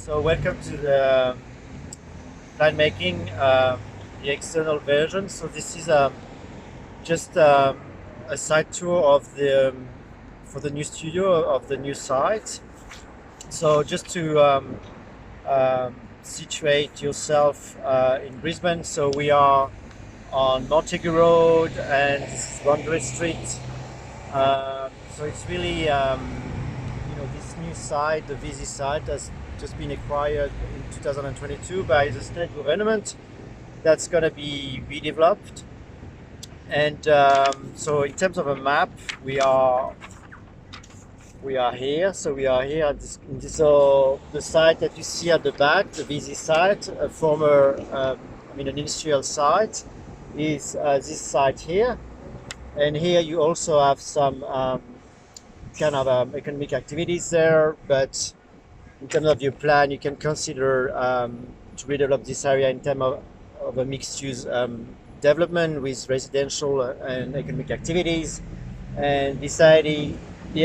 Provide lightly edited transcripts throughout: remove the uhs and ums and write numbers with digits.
So welcome to the plan making, the external version. So this is just a site tour of the for the new studio of the new site. So just to situate yourself in Brisbane. So we are on Montague Road and this is Boundary Street. So it's really this new site, the VZ site, has just been acquired in 2022 by the state government. That's going to be redeveloped. And so in terms of a map, we are here. So we are here at so the site that you see at the back, the VZ site, a former, an industrial site, is this site here. And here you also have some economic activities there, but in terms of your plan, you can consider to redevelop this area in terms of a mixed-use development with residential and economic activities. And the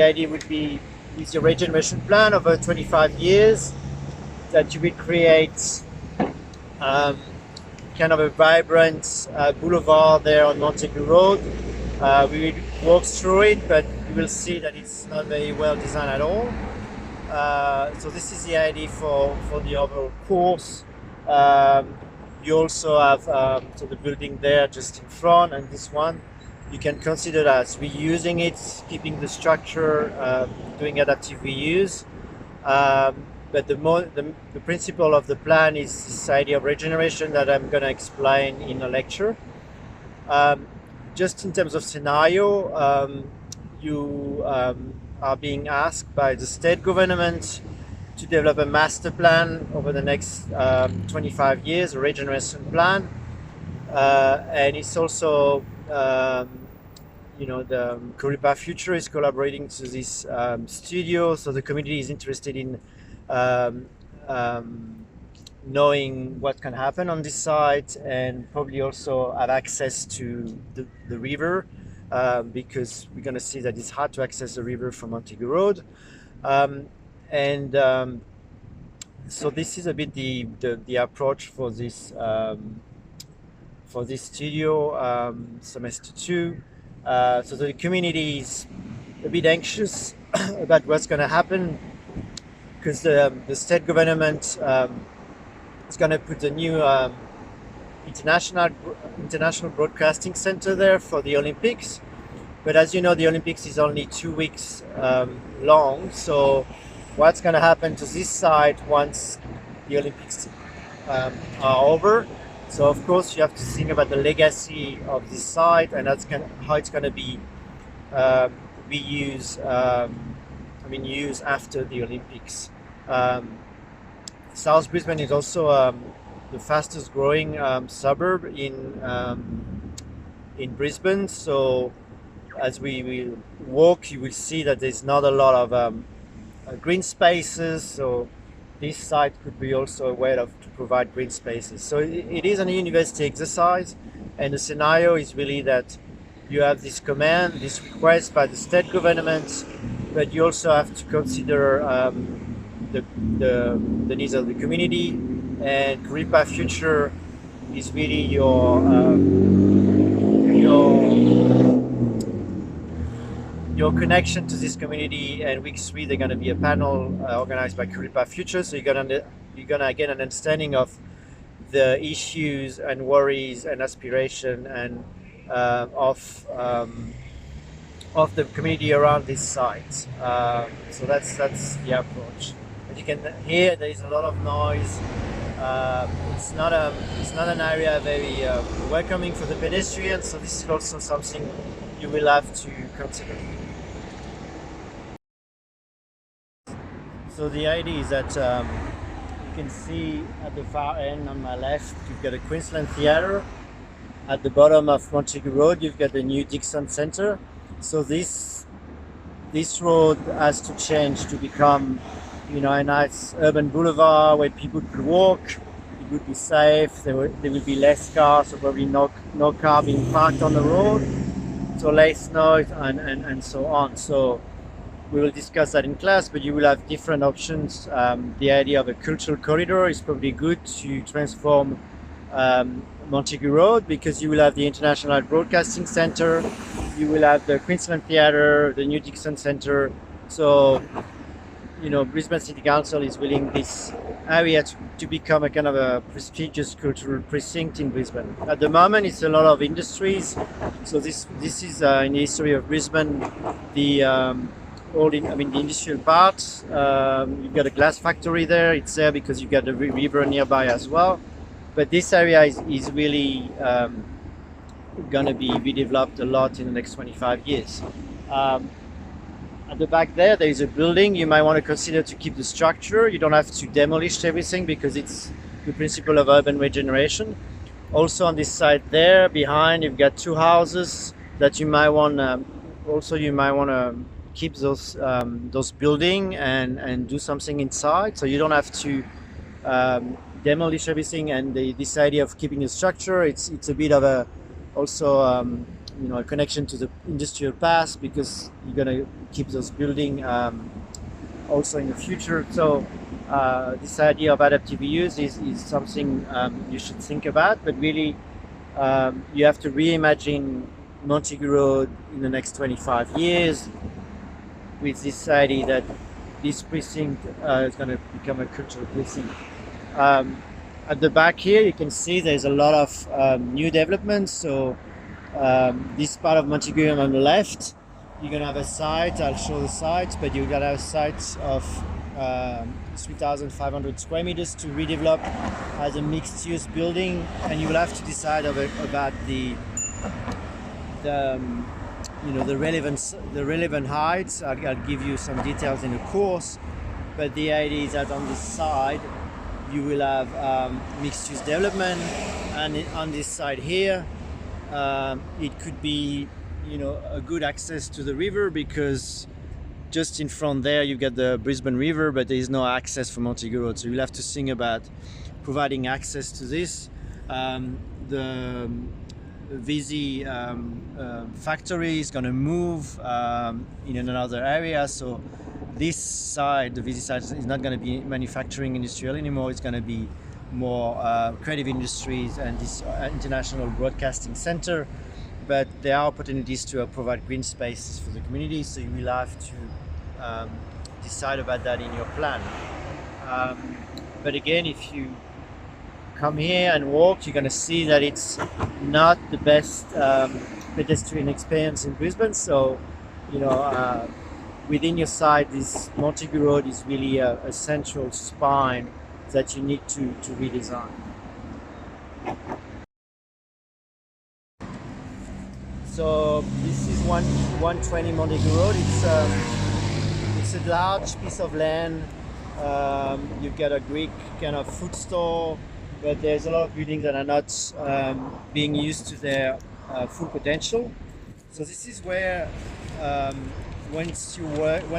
idea would be, with your regeneration plan over 25 years, that you will create kind of a vibrant boulevard there on Montague Road. We will walk through it, but you will see that it's not very well designed at all. So this is the idea for the overall course. You also have so the building there just in front, and this one you can consider as reusing it, keeping the structure, doing adaptive reuse. But the principle of the plan is this idea of regeneration that I'm going to explain in a lecture. Just in terms of scenario, you are being asked by the state government to develop a master plan over the next 25 years, a regeneration plan. And it's also, the Kuripa Future is collaborating to this studio, so the community is interested in knowing what can happen on this site, and probably also have access to the river, because we're going to see that it's hard to access the river from Montague Road. So this is a bit the approach for this studio, semester 2. So the community is a bit anxious about what's going to happen, because the state government is going to put a new international broadcasting center there for the Olympics. But as you know, the Olympics is only 2 weeks long. So what's going to happen to this site once the Olympics are over? So of course you have to think about the legacy of this site, and how it's going to be used after the Olympics. South Brisbane is also the fastest growing suburb in Brisbane. So as we will walk, you will see that there's not a lot of green spaces. So this site could be also a way to provide green spaces. So it is a university exercise, and the scenario is really that you have this command, this request by the state government, but you also have to consider the needs of the community. And Kuripa Future is really your connection to this community. And week 3 they're going to be a panel organized by Kuripa Future, so you're gonna get an understanding of the issues and worries and aspiration and of the community around this site. So that's the approach. As you can hear, there is a lot of noise. It's not an area very welcoming for the pedestrians, so this is also something you will have to consider. So the idea is that you can see at the far end on my left, you've got a Queensland Theatre. At the bottom of Montague Road, you've got the new Dixon Centre. So this road has to change to become, a nice urban boulevard where people could walk. It would be safe. There will be less cars, so probably no car being parked on the road. So less noise and so on. So we will discuss that in class, but you will have different options. The idea of a cultural corridor is probably good to transform Montague Road, because you will have the International Broadcasting Centre, you will have the Queensland Theatre, the New Dixon Centre. So, Brisbane City Council is willing this area to become a kind of a prestigious cultural precinct in Brisbane. At the moment, it's a lot of industries. So this is in the history of Brisbane, the the industrial part. You've got a glass factory there. It's there because you've got the river nearby as well. But this area is really going to be redeveloped a lot in the next 25 years. At the back there is a building. You might want to consider to keep the structure. You don't have to demolish everything because it's the principle of urban regeneration. Also on this side there behind, you've got two houses that you might want to keep those building and do something inside. So you don't have to demolish everything. And this idea of keeping the structure, it's a bit of a a connection to the industrial past, because you're going to keep those buildings also in the future. So this idea of adaptive use is something you should think about, but really you have to reimagine Montague Road in the next 25 years with this idea that this precinct is going to become a cultural precinct. At the back here, you can see there's a lot of new developments. So this part of Montague on the left, you're going to have a site. I'll show the site, but you're going to have a site of 3,500 square meters to redevelop as a mixed-use building, and you will have to decide about the relevant heights. I'll give you some details in the course, but the idea is that on this side you will have mixed-use development, and on this side here it could be a good access to the river, because just in front there you've got the Brisbane River, but there is no access from Montague Road. So you'll have to think about providing access to this. The VZ factory is going to move in another area. So this side, the VZ side, is not going to be manufacturing industrial anymore. It's going to be more creative industries and this International Broadcasting Centre. But there are opportunities to provide green spaces for the community, so you will have to decide about that in your plan. But again, if you come here and walk, you're going to see that it's not the best pedestrian experience in Brisbane. So, within your site, this Montague Road is really a central spine that you need to redesign. So this is 120 Montague Road. It's a large piece of land. You've got a Greek kind of food store, but there's a lot of buildings that are not being used to their full potential. So this is where once you've worked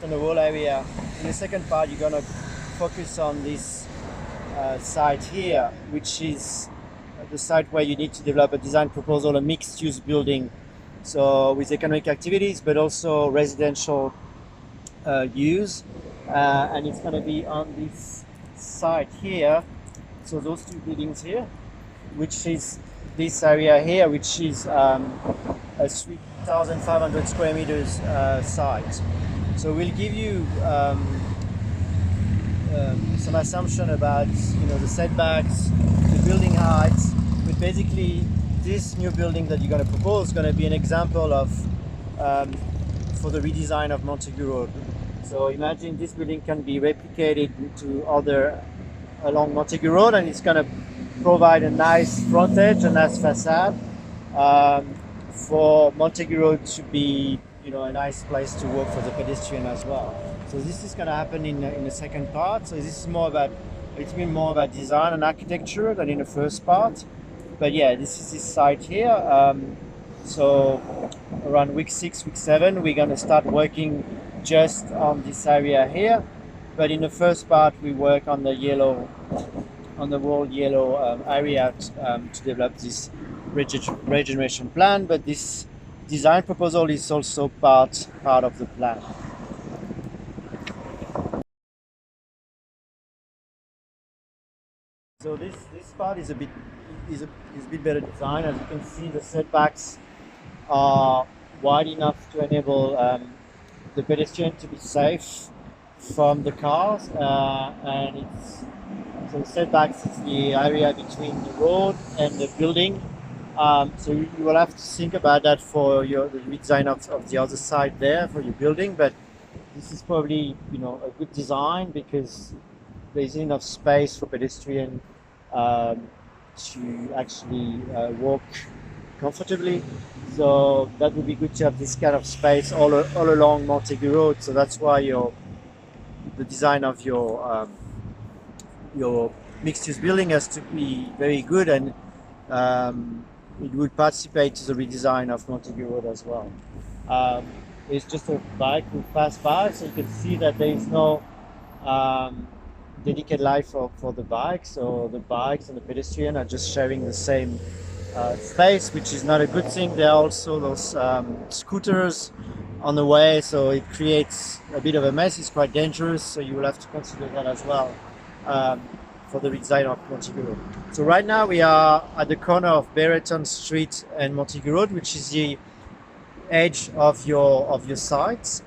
on the whole area, in the second part you're gonna focus on this site here, which is the site where you need to develop a design proposal, a mixed-use building, so with economic activities but also residential use, and it's going to be on this site here. So those two buildings here, which is this area here, which is a 3,500 square meters site. So we'll give you some assumption about the setbacks, the building heights, but basically this new building that you're going to propose is going to be an example of for the redesign of Montague Road. So imagine this building can be replicated to other along Montague Road, and it's going to provide a nice frontage, a nice facade for Montague Road to be a nice place to walk for the pedestrian as well. So this is going to happen in the second part. So this is it's been more about design and architecture than in the first part. But yeah, this is this site here. So around week 6, week 7, we're going to start working just on this area here. But in the first part, we work on the whole yellow area to develop this regeneration plan. But this design proposal is also part of the plan. So this part is a bit better designed. As you can see, the setbacks are wide enough to enable the pedestrian to be safe from the cars, and it's so the setbacks is the area between the road and the building. So you will have to think about that for the redesign of the other side there for your building. But this is probably a good design because there's enough space for pedestrian um, to actually walk comfortably. So that would be good to have this kind of space all along Montague Road. So that's why the design of your mixed-use building has to be very good, and it would participate to the redesign of Montague Road as well. It's just a bike will pass by, so you can see that there is no dedicated life for the bikes, so the bikes and the pedestrian are just sharing the same space, which is not a good thing. There are also those scooters on the way, so it creates a bit of a mess. It's quite dangerous, so you will have to consider that as well for the redesign of Montague Road. So right now we are at the corner of Brereton Street and Montague Road, which is the edge of your site.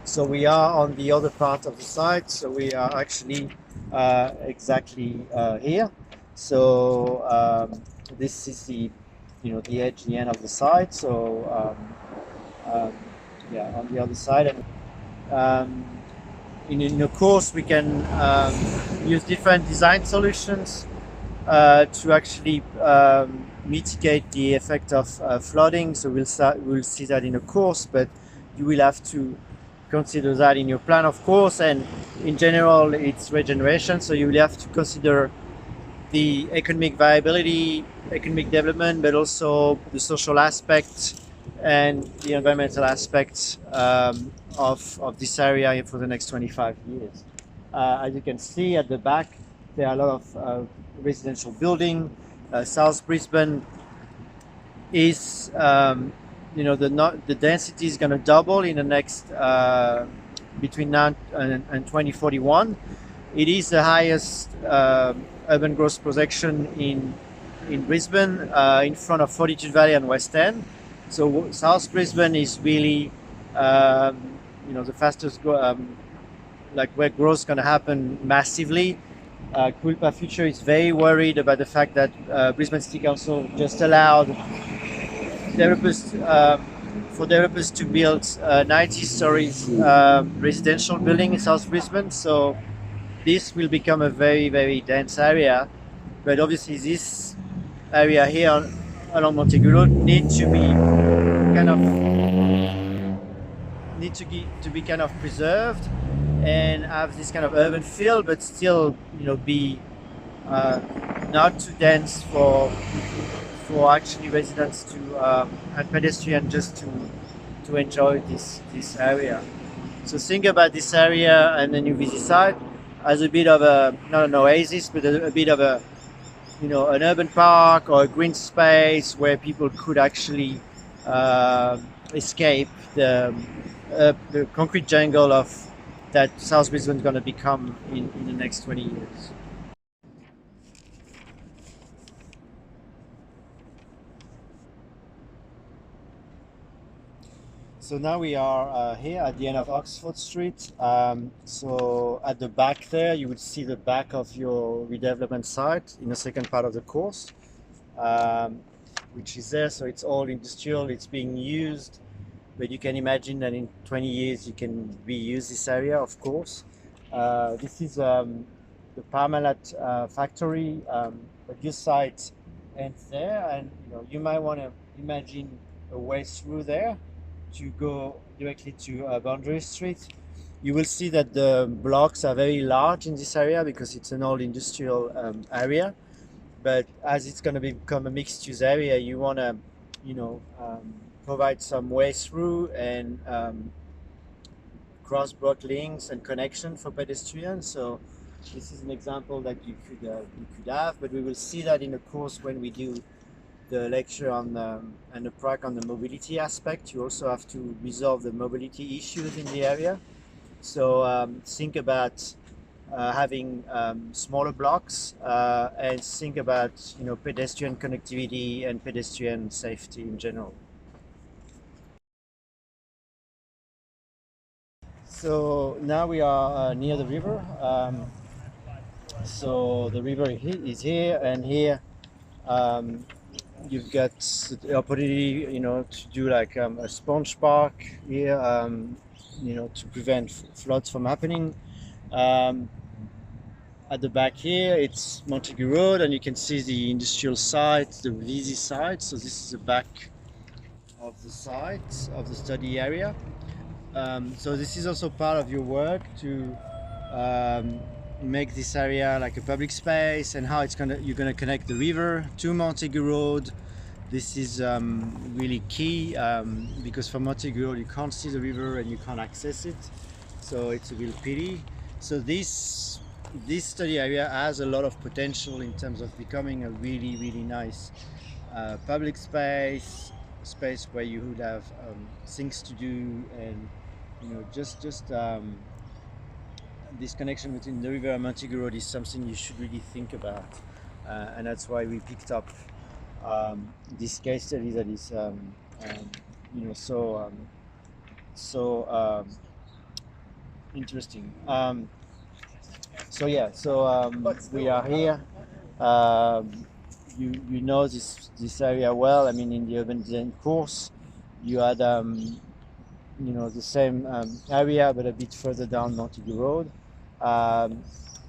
So we are on the other part of the site. So we are actually exactly here. So this is the the edge, the end of the site. So yeah, on the other side, and in the course we can use different design solutions to actually mitigate the effect of flooding. So we'll see that in the course, but you will have to consider that in your plan, of course. And in general, it's regeneration, so you will have to consider the economic viability, economic development, but also the social aspect and the environmental aspect of this area for the next 25 years. As you can see at the back, there are a lot of residential building. South Brisbane is, the density is going to double in the next between now and 2041. It is the highest urban growth projection in Brisbane, in front of Fortitude Valley and West End. So South Brisbane is really, the fastest where growth is going to happen massively. Culpa Future is very worried about the fact that Brisbane City Council just allowed developers to build 90 stories residential building in South Brisbane. So this will become a very, very dense area. But obviously this area here along Montague Road need to be kind of preserved and have this kind of urban feel, but still be not too dense for actually residents to and pedestrians just to enjoy this area. So think about this area and the new busy site as a bit of not an oasis, but a bit of an urban park or a green space where people could actually escape the concrete jungle of that South Brisbane is going to become in the next 20 years. So now we are here at the end of Oxford Street. So at the back there, you would see the back of your redevelopment site in the second part of the course, which is there. So it's all industrial, it's being used, but you can imagine that in 20 years you can reuse this area, of course. This is the Parmalat factory, but this site ends there, and you might want to imagine a way through there to go directly to Boundary Street. You will see that the blocks are very large in this area because it's an old industrial area. But as it's going to become a mixed-use area, you want to, provide some way through and cross-block links and connection for pedestrians. So this is an example that you could have, but we will see that in the course when we do the lecture on and the prac on the mobility aspect. You also have to resolve the mobility issues in the area. So think about having smaller blocks and think about pedestrian connectivity and pedestrian safety in general. So now we are near the river. So the river is here, and here you've got the opportunity, to do like a sponge park here, to prevent floods from happening. At the back here, it's Montague Road, and you can see the industrial site, the busy site. So this is the back of the site of the study area. So this is also part of your work to make this area like a public space, and how you're gonna connect the river to Montague Road. This is really key because from Montague Road you can't see the river and you can't access it, so it's a real pity. So this study area has a lot of potential in terms of becoming a really nice public space where you would have things to do, and just this connection between the river and Montague Road is something you should really think about, and that's why we picked up this case study that is so interesting. We are here. You know this area well. I mean, in the urban design course, you had the same area, but a bit further down Montague Road.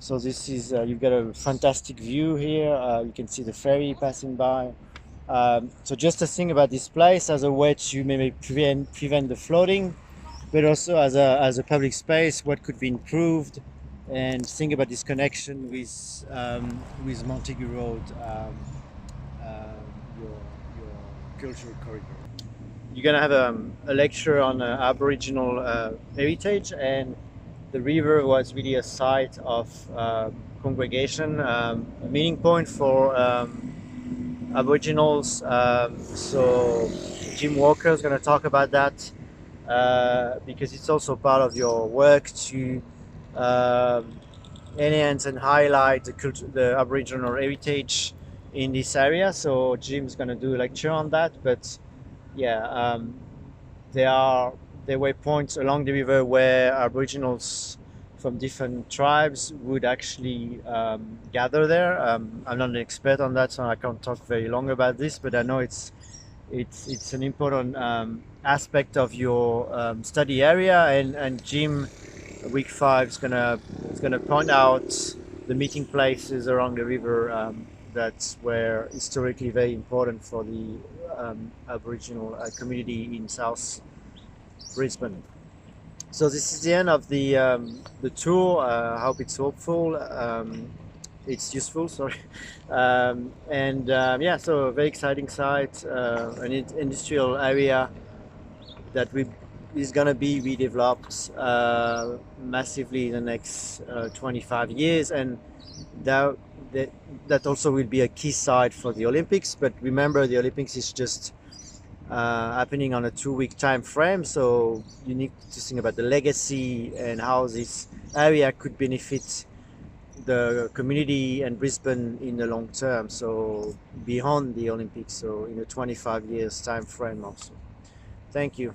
So this is you've got a fantastic view here. You can see the ferry passing by. So just to think about this place as a way to maybe prevent the flooding, but also as a public space, what could be improved, and think about this connection with Montague Road, your cultural corridor. You're gonna have a lecture on Aboriginal heritage, and the river was really a site of congregation, a meeting point for Aboriginals. So Jim Walker is going to talk about that because it's also part of your work to enhance and highlight the Aboriginal heritage in this area. So Jim's going to do a lecture on that. But yeah, there were points along the river where Aboriginals from different tribes would actually gather there. I'm not an expert on that, so I can't talk very long about this, but I know it's an important aspect of your study area, and Jim, week 5, is gonna point out the meeting places along the river that were historically very important for the Aboriginal community in South Brisbane. So this is the end of the tour. I hope it's hopeful. It's useful. Sorry, so a very exciting site, an industrial area that is going to be redeveloped massively in the next 25 years, and that also will be a key site for the Olympics. But remember, the Olympics is just happening on a 2-week time frame, so you need to think about the legacy and how this area could benefit the community and Brisbane in the long term, so beyond the Olympics, so in a 25 years time frame also. Thank you.